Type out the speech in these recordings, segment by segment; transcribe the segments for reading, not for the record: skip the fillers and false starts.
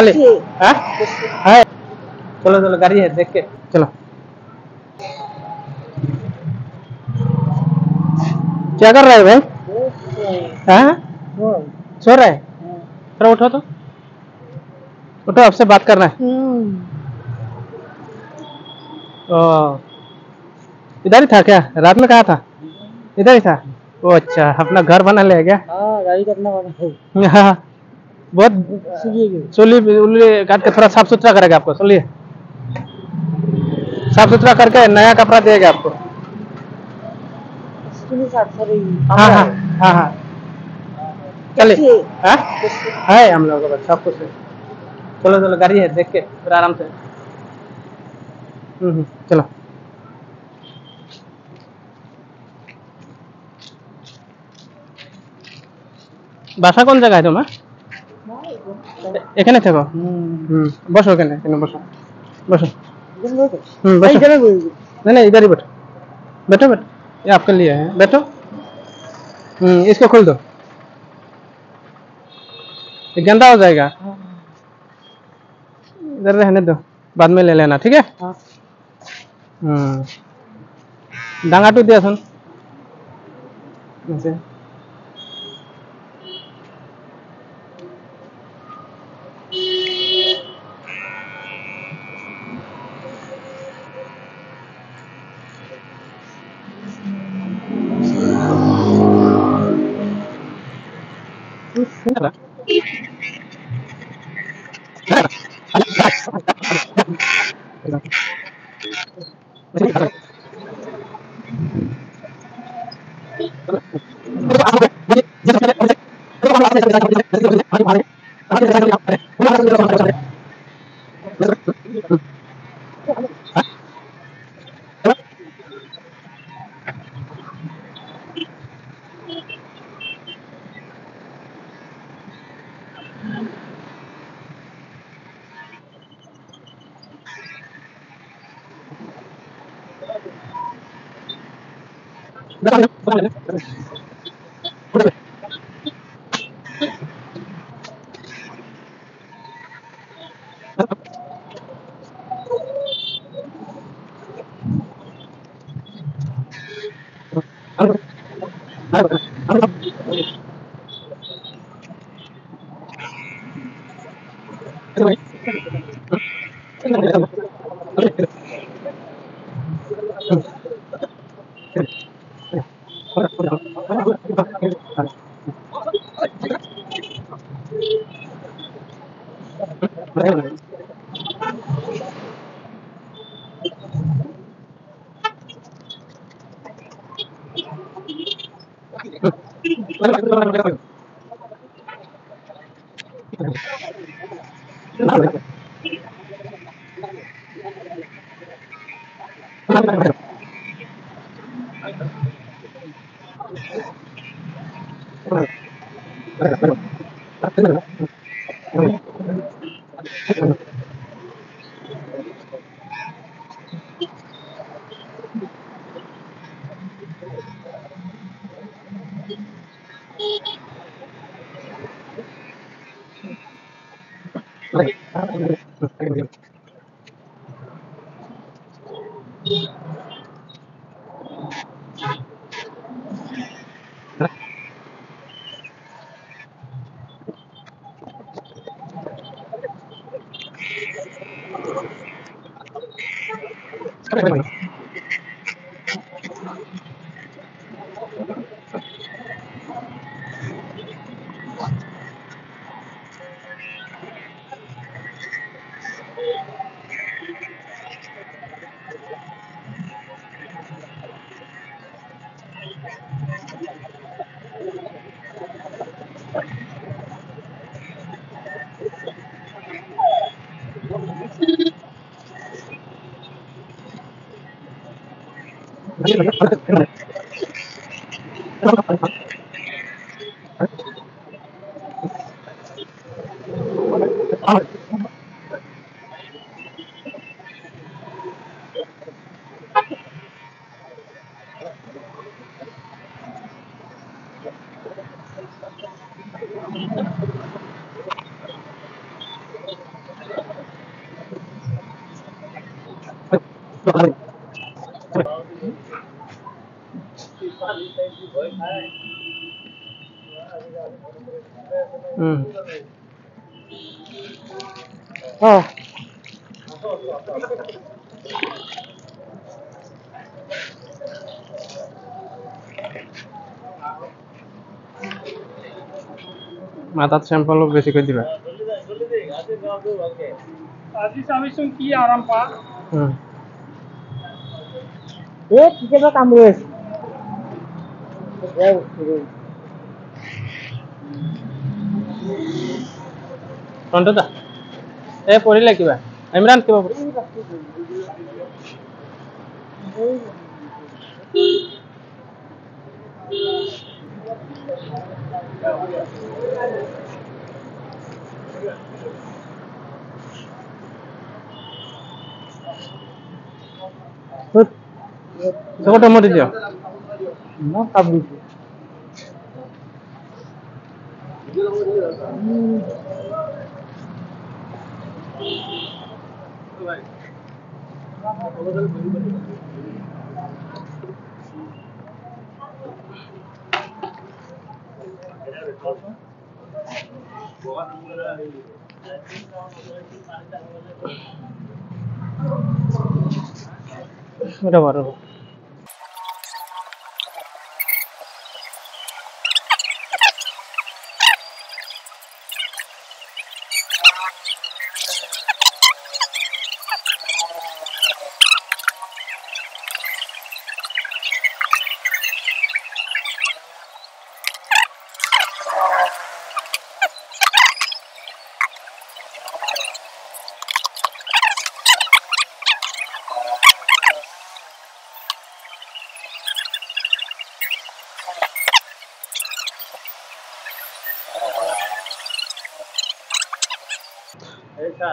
खाली हाँ है। चलो चलो गाड़ी है देख के चलो। क्या कर रहा है भाई? हाँ सो रहा है। थोड़ा उठो तो उठो, आपसे बात करना है। ओ, इधर ही था क्या? रात में कहा था? इधर ही था। ओ अच्छा, अपना घर बना लिया क्या? गाड़ी करना वाला हाँ बहुत चुली उली काट के थोड़ा साफ सुथरा करेगा आपको। सुनिए, साफ सुथरा करके नया कपड़ा देगा आपको। हाँ हाँ हाँ हाँ चलिए। हाँ है हम लोगों का सब कुछ है। चलो चलो गाड़ी है देख के फिर आराम से। चलो। বাসা কোন জায়গায় তোমার? এখানে থাকো? বসো এখানে, এখানে বসো বসো। बसो। नहीं नहीं इधर ही बैठो बैठो बैठो, ये आपके लिए है, बैठो। इसको खोल दो, ये गंदा हो जाएगा। इधर रहने दो, बाद में ले लेना, ठीक है? ডাঙাটো দিয়াচোন ऐसे। Oh. মাথাত শ্যাম্পু অলপ বেছিকৈ দিবা। আজি চাবিচোন কি আৰাম পা। কেতিয়াবা কামুৰি আছে। ফ্ৰণ্টত পৰিলে কিবা ইমৰান কিবা চকটা মৰি দিয় মই কামুৰিছো। এটা বারো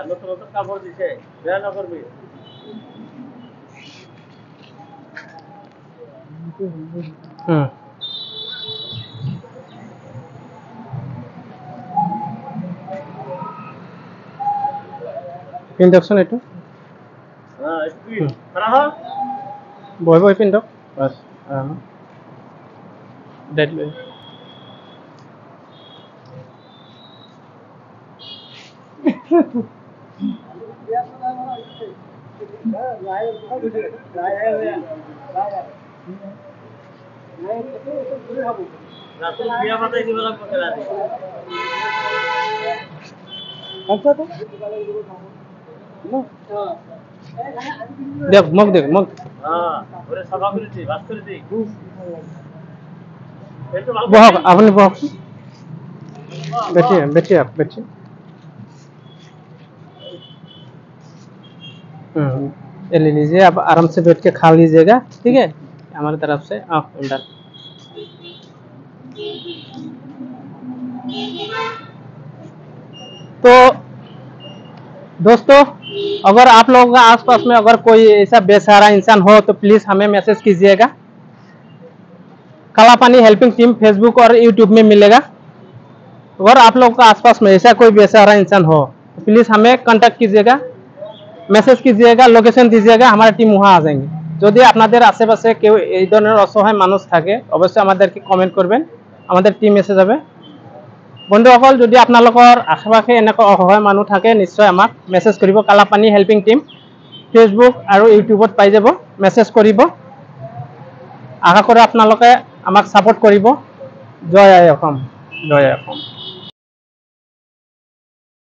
নতুন নতুন কাপড় দিছে বেয়া নকরবি। পিন্ধকচোন এইটো বহি বহি পিন্ধক বাছ ডেট লৈ দেখ মোক দেখ মোক বহক আপনি বহক बैठिए बैठिए आप बैठिए ये ले लीजिए आप आराम से बैठ के खा लीजिएगा ठीक है हमारी तरफ से आप इमरान तो दोस्तों अगर आप लोगों का आसपास में अगर कोई ऐसा बेसहारा इंसान हो तो प्लीज़ हमें मैसेज कीजिएगा। काला पानी हेल्पिंग टीम फेसबुक और यूट्यूब में मिलेगा। अगर आप लोगों का आसपास में ऐसा कोई बेसहारा इंसान हो तो प्लीज़ हमें कांटेक्ट कीजिएगा, मैसेज कीजिएगा, लोकेशन दीजिएगा, हमारा टीम वहाँ आ जाएंगे। যদি আপনাদের আশেপাশে কেউ এই ধরনের অসহায় মানুষ থাকে অবশ্যই আমাদেরকে কমেন্ট করবেন, আমাদের টিম এসে যাবে। বন্ধুসকল যদি আপোনালোকৰ আশে-পাশে এনেকুৱা অসহায় মানুহ থাকে নিশ্চয় আমাক মেছেজ কৰিব। কালা পানী হেল্পিং টিম ফেচবুক আৰু ইউটিউবত পাই যাব, মেছেজ কৰিব। আশা কৰোঁ আপোনালোকে আমাক ছাপোৰ্ট কৰিব। জয় আই অসম, জয় আই অসম।